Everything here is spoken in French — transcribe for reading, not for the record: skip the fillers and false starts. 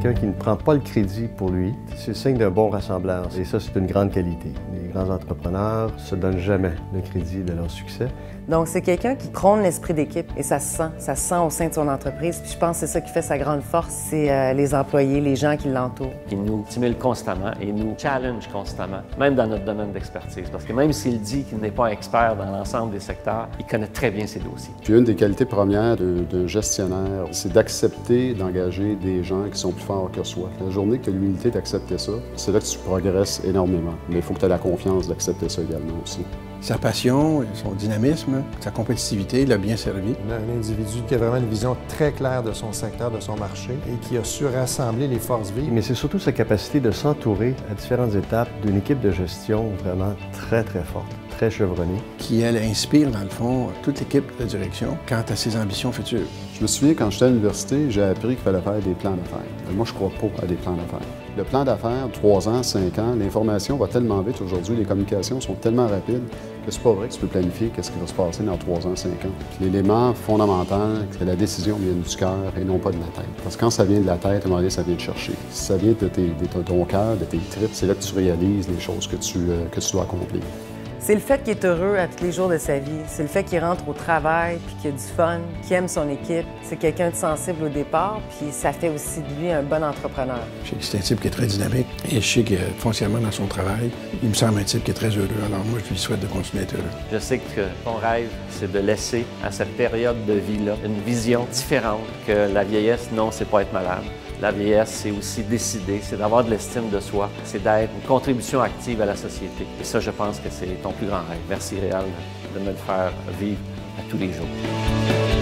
quelqu'un qui ne prend pas le crédit pour lui. C'est le signe d'un bon rassembleur et ça, c'est une grande qualité. Les grands entrepreneurs ne se donnent jamais le crédit de leur succès. Donc, c'est quelqu'un qui prône l'esprit d'équipe et ça se sent au sein de son entreprise. Puis je pense que c'est ça qui fait sa grande force, c'est les employés, les gens qui l'entourent. Il nous stimule constamment et nous challenge constamment, même dans notre domaine d'expertise. Parce que même s'il dit qu'il n'est pas expert dans l'ensemble des secteurs, il connaît très bien ses dossiers. Puis une des qualités premières d'un gestionnaire, c'est d'accepter d'engager des gens qui sont plus forts que soi. La journée que tu as l'humilité d'accepter ça, c'est là que tu progresses énormément. Mais il faut que tu aies la confiance d'accepter ça également aussi. Sa passion, son dynamisme, sa compétitivité, il a bien servi. Un individu qui a vraiment une vision très claire de son secteur, de son marché et qui a su rassembler les forces vives. Mais c'est surtout sa capacité de s'entourer à différentes étapes d'une équipe de gestion vraiment très, très forte, très chevronnée. Qui, elle, inspire, dans le fond, toute l'équipe de direction quant à ses ambitions futures. Je me souviens, quand j'étais à l'université, j'ai appris qu'il fallait faire des plans d'affaires. Moi, je ne crois pas à des plans d'affaires. Le plan d'affaires, 3 ans, 5 ans, l'information va tellement vite aujourd'hui, les communications sont tellement rapides que c'est pas vrai que tu peux planifier qu'est-ce qui va se passer dans 3 ans, 5 ans. L'élément fondamental, c'est que la décision vient du cœur et non pas de la tête. Parce que quand ça vient de la tête, à un moment donné, ça vient te chercher. Si ça vient de ton cœur, de tes tripes, c'est là que tu réalises les choses que tu dois accomplir. C'est le fait qu'il est heureux à tous les jours de sa vie. C'est le fait qu'il rentre au travail, puis qu'il a du fun, qu'il aime son équipe. C'est quelqu'un de sensible au départ, puis ça fait aussi de lui un bon entrepreneur. Je sais que c'est un type qui est très dynamique et je sais que foncièrement dans son travail, il me semble un type qui est très heureux. Alors moi, je lui souhaite de continuer à être heureux. Je sais que ton rêve, c'est de laisser à cette période de vie-là une vision différente, que la vieillesse, non, c'est pas être malade. La vieillesse, c'est aussi décider, c'est d'avoir de l'estime de soi, c'est d'être une contribution active à la société. Et ça, je pense que c'est ton plus grand rêve. Merci, Réal, de me le faire vivre à tous les jours.